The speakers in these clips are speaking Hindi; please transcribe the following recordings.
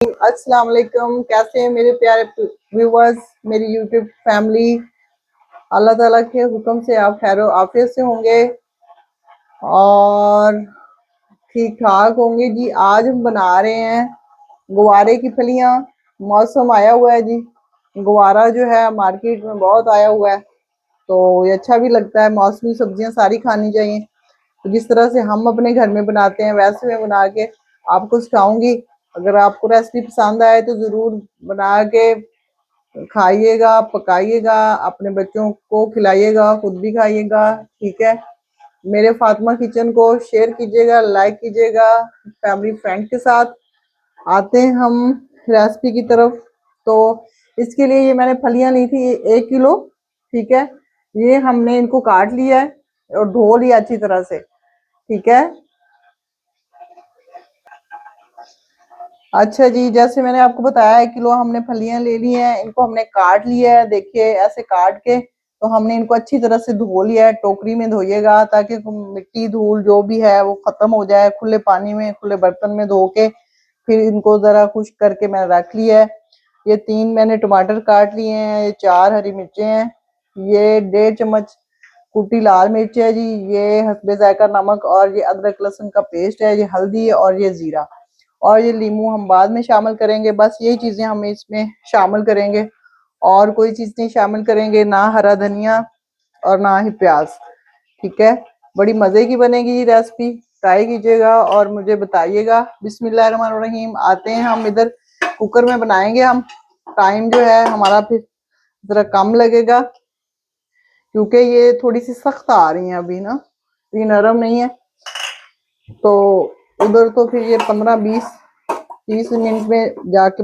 अस्सलाम वालेकुम। कैसे हैं मेरे प्यारे व्यूवर्स, मेरी यूट्यूब फैमिली। अल्लाह ताला के हुक्म से आप खैर आफियत से होंगे और ठीक ठाक होंगे जी। आज हम बना रहे हैं गुवारे की फलियां। मौसम आया हुआ है जी, गुवारा जो है मार्केट में बहुत आया हुआ है, तो ये अच्छा भी लगता है। मौसमी सब्जियां सारी खानी चाहिए। तो जिस तरह से हम अपने घर में बनाते हैं वैसे मैं बना के आपको सिखाऊंगी। अगर आपको रेसिपी पसंद आए तो ज़रूर बना के खाइएगा, पकाइएगा, अपने बच्चों को खिलाइएगा, खुद भी खाइएगा। ठीक है, मेरे फातिमा किचन को शेयर कीजिएगा, लाइक कीजिएगा फैमिली फ्रेंड के साथ। आते हैं हम रेसिपी की तरफ। तो इसके लिए ये मैंने फलियां ली थी 1 किलो। ठीक है, ये हमने इनको काट लिया है और धो लिया अच्छी तरह से। ठीक है, अच्छा जी, जैसे मैंने आपको बताया 1 किलो हमने फलियां ले ली हैं, इनको हमने काट लिया है। देखिए ऐसे काट के तो हमने इनको अच्छी तरह से धो लिया है। टोकरी में धोइएगा ताकि मिट्टी धूल जो भी है वो खत्म हो जाए। खुले पानी में, खुले बर्तन में धो के फिर इनको जरा खुश्क करके मैंने रख लिया है। ये 3 मैंने टमाटर काट लिए हैं, ये 4 हरी मिर्चें हैं, ये 1.5 चम्मच कुटी लाल मिर्च है जी, ये हस्बे जायका नमक, और ये अदरक लहसुन का पेस्ट है, ये हल्दी है और ये जीरा, और ये लीमू हम बाद में शामिल करेंगे। बस यही चीजें हम इसमें शामिल करेंगे और कोई चीज नहीं शामिल करेंगे, ना हरा धनिया और ना ही प्याज। ठीक है, बड़ी मजे की बनेगी ये रेसिपी, ट्राई कीजिएगा और मुझे बताइएगा। बिस्मिल्लाहिर्रहमानिर्रहीम। आते हैं हम इधर, कुकर में बनाएंगे हम। टाइम जो है हमारा फिर जरा कम लगेगा क्योंकि ये थोड़ी सी सख्त आ रही है अभी ना, ये नरम नहीं है। तो उधर तो फिर ये 15-20-30 मिनट में जाके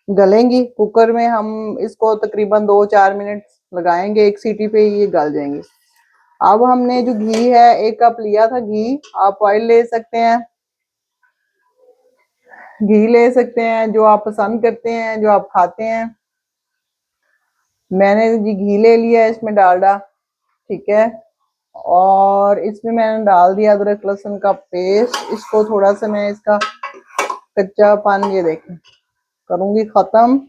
गलेंगी। कुकर में हम इसको तकरीबन 2-4 मिनट लगाएंगे, एक सीटी पे ये गल जाएंगी। अब हमने जो घी है 1 कप लिया था घी, आप ऑयल ले सकते हैं, घी ले सकते हैं जो आप पसंद करते हैं, जो आप खाते हैं। मैंने जी घी ले लिया है, इसमें डालडा। ठीक है, और इसमें मैंने डाल दिया अदरक लहसुन का पेस्ट। इसको थोड़ा सा मैं इसका कच्चापन ये देखें करूंगी खत्म,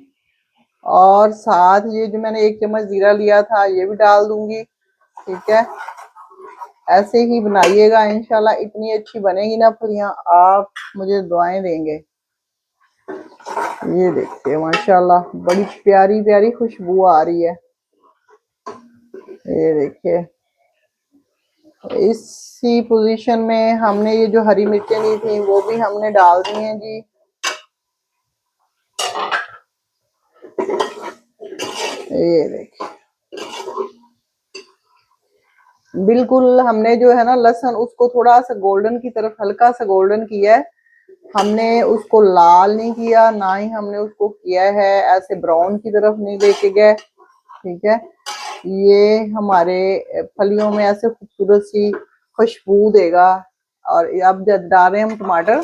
और साथ ये जो मैंने 1 चम्मच जीरा लिया था ये भी डाल दूंगी। ठीक है, ऐसे ही बनाइएगा, इंशाल्लाह इतनी अच्छी बनेगी ना फलियां, आप मुझे दुआएं देंगे। ये देखिए माशाल्लाह बड़ी प्यारी प्यारी खुशबू आ रही है। ये देखिए, इसी पोजीशन में हमने ये जो हरी मिर्चें ली थी वो भी हमने डाल दी हैं जी। ये देखिए, बिल्कुल हमने जो है ना लहसुन उसको थोड़ा सा गोल्डन की तरफ, हल्का सा गोल्डन किया है। हमने उसको लाल नहीं किया, ना ही हमने उसको किया है ऐसे ब्राउन की तरफ नहीं लेके गए। ठीक है, ये हमारे फलियों में ऐसे खूबसूरत सी खुशबू देगा। और अब जब डाल रहे हैं हम टमाटर,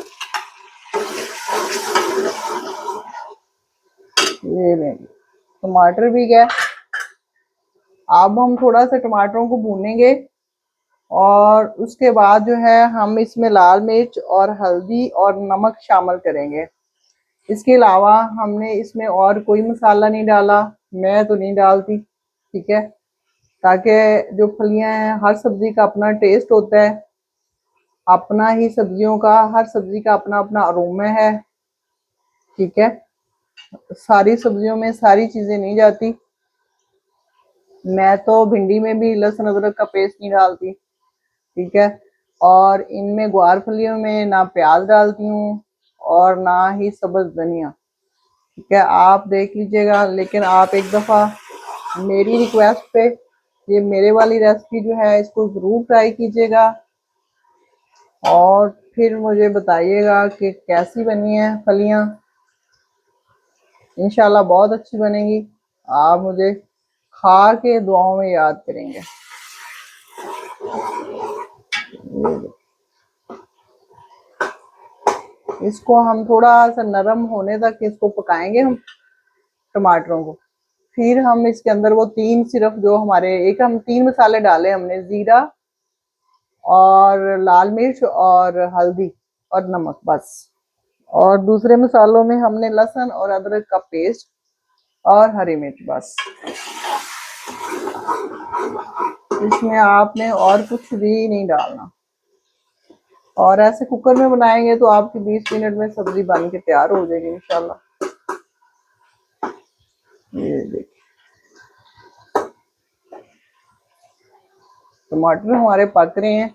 ये लेंगे टमाटर भी गया। अब हम थोड़ा सा टमाटरों को भूनेंगे और उसके बाद जो है हम इसमें लाल मिर्च और हल्दी और नमक शामिल करेंगे। इसके अलावा हमने इसमें और कोई मसाला नहीं डाला, मैं तो नहीं डालती। ठीक है, ताकि जो फलियां हैं हर सब्जी का अपना टेस्ट होता है, अपना ही सब्जियों का, हर सब्जी का अपना अपना अरोमा है। ठीक है, सारी सब्जियों में सारी चीजें नहीं जाती। मैं तो भिंडी में भी लहसुन अदरक का पेस्ट नहीं डालती। ठीक है, और इनमें ग्वार फलियों में ना प्याज डालती हूँ और ना ही सब्ज धनिया। ठीक है, आप देख लीजिएगा, लेकिन आप एक दफ़ा मेरी रिक्वेस्ट पे ये मेरे वाली रेसिपी जो है इसको ज़रूर ट्राई कीजिएगा और फिर मुझे बताइएगा कि कैसी बनी है फलियां। इंशाल्लाह बहुत अच्छी बनेगी, आप मुझे खा के दुआओं में याद करेंगे। इसको हम थोड़ा सा नरम होने तक इसको पकाएंगे हम टमाटरों को। फिर हम इसके अंदर वो 3 सिर्फ जो हमारे, एक हम 3 मसाले डाले हमने, जीरा और लाल मिर्च और हल्दी और नमक बस। और दूसरे मसालों में हमने लहसुन और अदरक का पेस्ट और हरी मिर्च, बस। इसमें आपने और कुछ भी नहीं डालना। और ऐसे कुकर में बनाएंगे तो आपकी 20 मिनट में सब्जी बन के तैयार हो जाएगी इंशाल्लाह। ये देखिए टमाटर हमारे पक रहे हैं।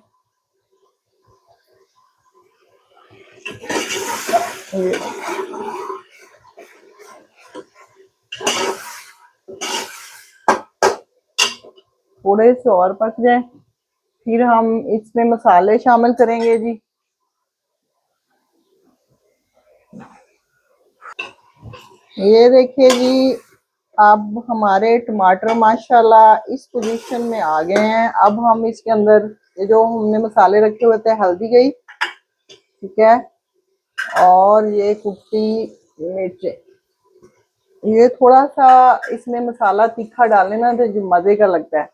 ये थोड़े से और पक जाए, फिर हम इसमें मसाले शामिल करेंगे जी। ये देखिए जी, अब हमारे टमाटर माशाल्लाह इस पोजीशन में आ गए हैं। अब हम इसके अंदर ये जो हमने मसाले रखे हुए थे, हल्दी गई, ठीक है, और ये कुटी मिर्च, ये थोड़ा सा इसमें मसाला तीखा डालने ना तो जो मजे का लगता है।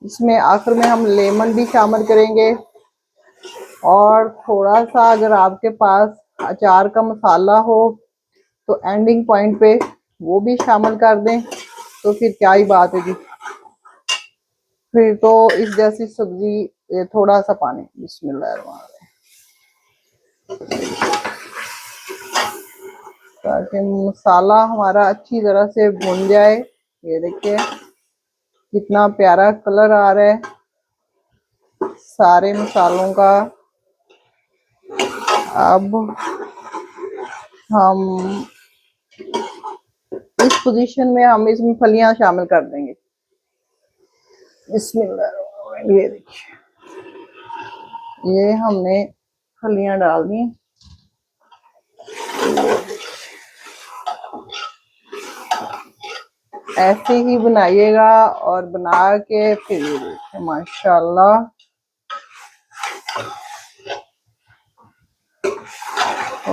इसमें आखिर में हम लेमन भी शामिल करेंगे, और थोड़ा सा अगर आपके पास अचार का मसाला हो तो एंडिंग पॉइंट पे वो भी शामिल कर दें, तो फिर क्या ही बात है जी। फिर तो इस जैसी सब्जी, ये थोड़ा सा पानी, बिस्मिल्लाह, ताकि मसाला हमारा अच्छी तरह से भुन जाए। ये देखिए कितना प्यारा कलर आ रहा है सारे मसालों का। अब हम इस पोजीशन में हम इसमें फलियां शामिल कर देंगे। बिस्मिल्लाह, ये देखिए ये हमने फलियां डाल दी। ऐसे ही बनाइएगा और बना के फिर ये देखिए माशाल्लाह।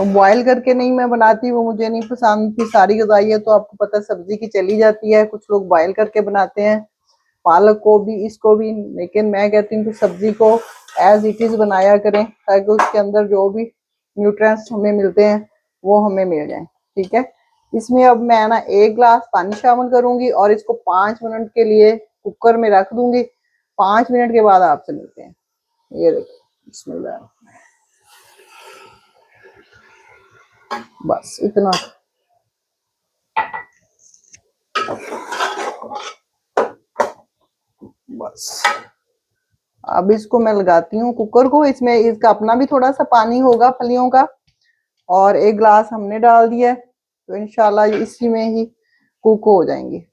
बॉयल करके नहीं मैं बनाती, वो मुझे नहीं पसंद थी। सारी गजाइयाँ तो आपको पता है सब्जी की चली जाती है, कुछ लोग बॉयल करके बनाते हैं, पालक को भी इसको भी, लेकिन मैं कहती हूँ कि सब्जी को एज इट इज बनाया करें ताकि उसके अंदर जो भी न्यूट्रिएंट्स हमें मिलते हैं वो हमें मिल जाए, ठीक है। इसमें अब मैं ना 1 गिलास पानी शामिल करूंगी और इसको 5 मिनट के लिए कुकर में रख दूंगी। 5 मिनट के बाद आपसे मिलते हैं। ये देखिए बिस्मिल्लाह, बस इतना। बस अब इसको मैं लगाती हूँ कुकर को। इसमें इसका अपना भी थोड़ा सा पानी होगा फलियों का, और 1 गिलास हमने डाल दिया है, तो इंशाल्लाह इसी में ही कुक हो जाएंगी।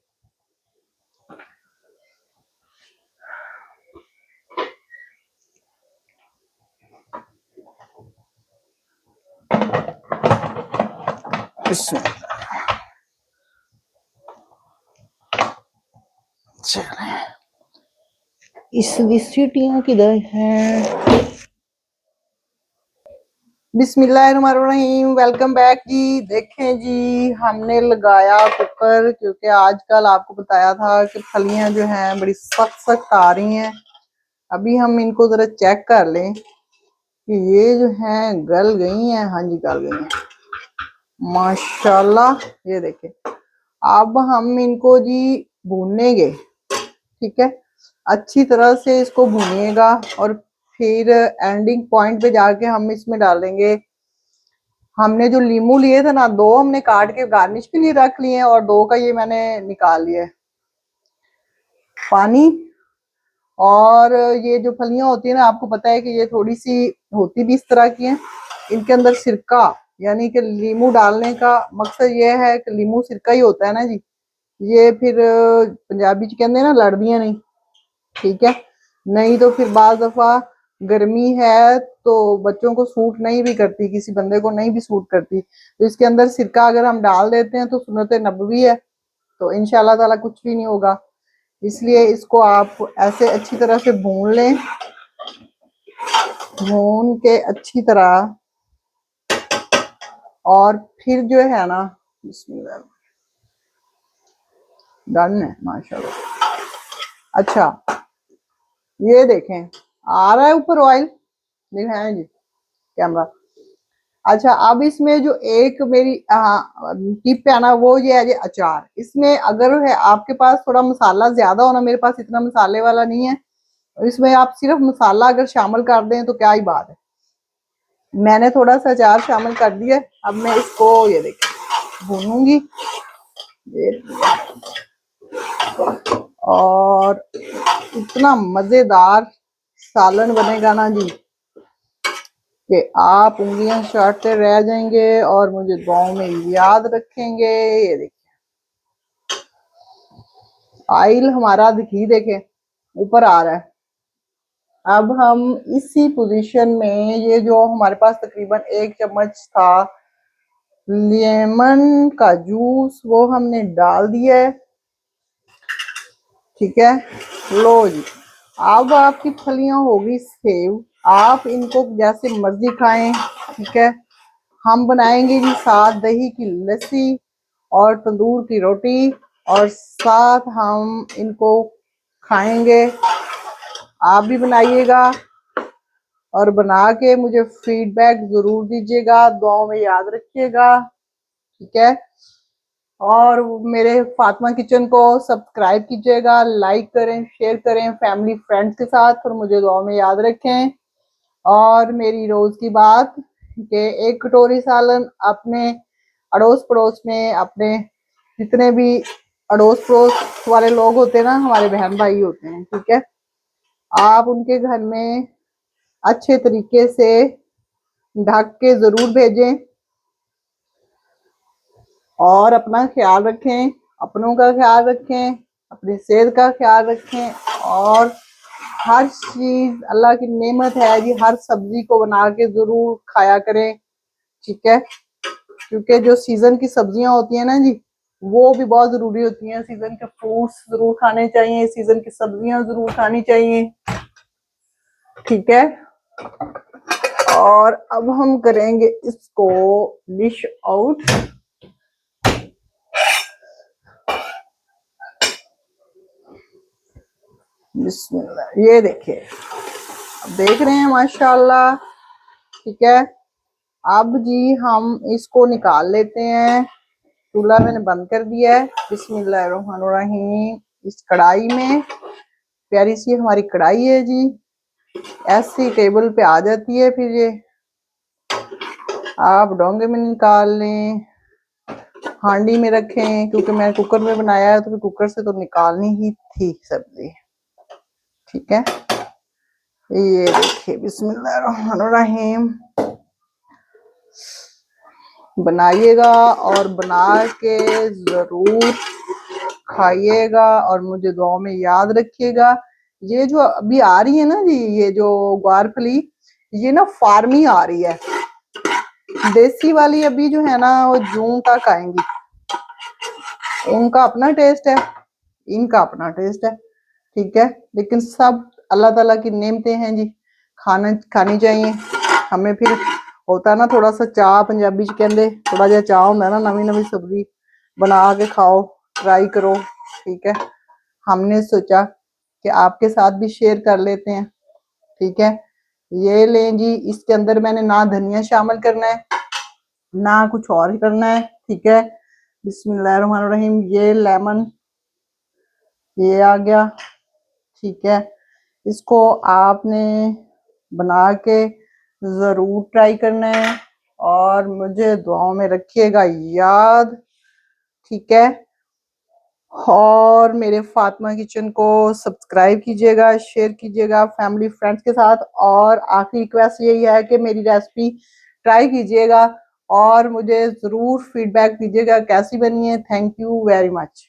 इसमें चले इसकी सीटियां किधर हैं। बिस्मिल्लाहिर्रहमानिर्रहीम, वेलकम बैक जी। देखें जी हमने लगाया कुकर, क्योंकि आजकल आपको बताया था कि फलियां जो हैं बड़ी सख्त सख्त आ रही हैं। अभी हम इनको जरा चेक कर लें कि ये जो हैं गल गई हैं। हाँ जी गल गई हैं माशाल्लाह। ये देखें, अब हम इनको जी भूनेंगे, ठीक है। अच्छी तरह से इसको भूनिएगा और फिर एंडिंग पॉइंट पे जाके हम इसमें डालेंगे। हमने जो लीमू लिए थे ना, 2 हमने काट के गार्निश के लिए रख लिए हैं, और 2 का ये मैंने निकाल लिया है पानी। और ये जो फलियां होती है ना, आपको पता है कि ये थोड़ी सी होती भी इस तरह की हैं। इनके अंदर सिरका यानी कि लीमू डालने का मकसद ये है कि लीमू सिरका ही होता है ना जी। ये फिर पंजाबी च कहते हैं ना लड़दियां नहीं, ठीक है। नहीं तो फिर बाज दफा गर्मी है तो बच्चों को सूट नहीं भी करती, किसी बंदे को नहीं भी सूट करती, तो इसके अंदर सिरका अगर हम डाल देते हैं तो सुन्नत नबवी है, तो इंशाल्लाह ताला कुछ भी नहीं होगा। इसलिए इसको आप ऐसे अच्छी तरह से भून लें, भून के अच्छी तरह, और फिर जो है ना बिस्मिल्लाह, डन है माशाल्लाह। अच्छा ये देखें आ रहा है ऊपर ऑयल, दिखाएं जी कैमरा। अच्छा, अब इसमें जो एक मेरी टिप है ना, वो ये है जी अचार। इसमें अगर है आपके पास थोड़ा मसाला ज्यादा होना, मेरे पास इतना मसाले वाला नहीं है, इसमें आप सिर्फ मसाला अगर शामिल कर दें तो क्या ही बात है। मैंने थोड़ा सा अचार शामिल कर दिया। अब मैं इसको ये देखिए भूनूंगी ये, और इतना मजेदार सालन बनेगा ना जी कि आप उंगलियां चाटते रह जाएंगे और मुझे दुआओं में याद रखेंगे। ये देखिए आयल हमारा घी देखे ऊपर आ रहा है। अब हम इसी पोजीशन में ये जो हमारे पास तकरीबन 1 चम्मच था लेमन का जूस, वो हमने डाल दिया है। ठीक है, लो जी, अब आपकी फलियां होगी सेव। आप इनको जैसे मर्जी खाएं। ठीक है, हम बनाएंगे जी साथ दही की लस्सी और तंदूर की रोटी, और साथ हम इनको खाएंगे। आप भी बनाइएगा और बना के मुझे फीडबैक जरूर दीजिएगा, दुआओं में याद रखिएगा। ठीक है, और मेरे फातिमा किचन को सब्सक्राइब कीजिएगा, लाइक करें, शेयर करें फैमिली फ्रेंड्स के साथ, और मुझे दुआओं में याद रखें। और मेरी रोज की बात कि एक कटोरी सालन अपने अड़ोस पड़ोस में, अपने जितने भी अड़ोस पड़ोस वाले लोग होते हैं ना, हमारे बहन भाई होते हैं, ठीक है, आप उनके घर में अच्छे तरीके से ढक के जरूर भेजें। और अपना ख्याल रखें, अपनों का ख्याल रखें, अपनी सेहत का ख्याल रखें। और हर चीज अल्लाह की नेमत है जी, हर सब्जी को बना के जरूर खाया करें। ठीक है, क्योंकि जो सीजन की सब्जियां होती है ना जी, वो भी बहुत जरूरी होती हैं। सीजन के फ्रूट्स जरूर खाने चाहिए, सीजन की सब्जियां जरूर खानी चाहिए। ठीक है, और अब हम करेंगे इसको डिश आउट। बिस्मिल्लाह, ये देखिए, अब देख रहे हैं माशाल्लाह। ठीक है, अब जी हम इसको निकाल लेते हैं। चूल्हा मैंने बंद कर दिया है। बिस्मिल्लाहिर्रहमानिर्रहीम। इस कढ़ाई में, प्यारी सी हमारी कढ़ाई है जी, ऐसी टेबल पे आ जाती है। फिर ये आप डोंगे में निकाल लें, हांडी में रखें, क्योंकि मैंने कुकर में बनाया है तो फिर कुकर से तो निकालनी ही थी सब्जी। ठीक है, ये देखिए बिस्मिल्लाहिर्रहमानिर्रहीम। बनाइएगा और बना के जरूर खाइएगा और मुझे दुआ में याद रखिएगा। ये जो अभी आ रही है ना जी, ये जो ग्वारफली, ये ना फार्मी आ रही है। देसी वाली अभी जो है ना वो जून तक आएंगी। उनका अपना टेस्ट है, इनका अपना टेस्ट है। ठीक है, लेकिन सब अल्लाह ताला की नेमतें हैं जी, खाना खानी चाहिए हमें। फिर होता ना थोड़ा सा चाह, पंजाबी च कहते थोड़ा जहा चाह होंगे ना, नवी नवी सब्जी बना के खाओ, ट्राई करो। ठीक है, हमने सोचा कि आपके साथ भी शेयर कर लेते हैं। ठीक है, ये लें जी, इसके अंदर मैंने ना धनिया शामिल करना है ना कुछ और करना है। ठीक है, बिस्मिल्लाहिर्रहमानिर्रहीम। ये लेमन ये आ गया। ठीक है, इसको आपने बना के जरूर ट्राई करना है और मुझे दुआओं में रखिएगा याद। ठीक है, और मेरे फातिमा किचन को सब्सक्राइब कीजिएगा, शेयर कीजिएगा फैमिली फ्रेंड्स के साथ। और आखिरी रिक्वेस्ट यही है कि मेरी रेसिपी ट्राई कीजिएगा और मुझे ज़रूर फीडबैक दीजिएगा कैसी बनी है। Thank you very much.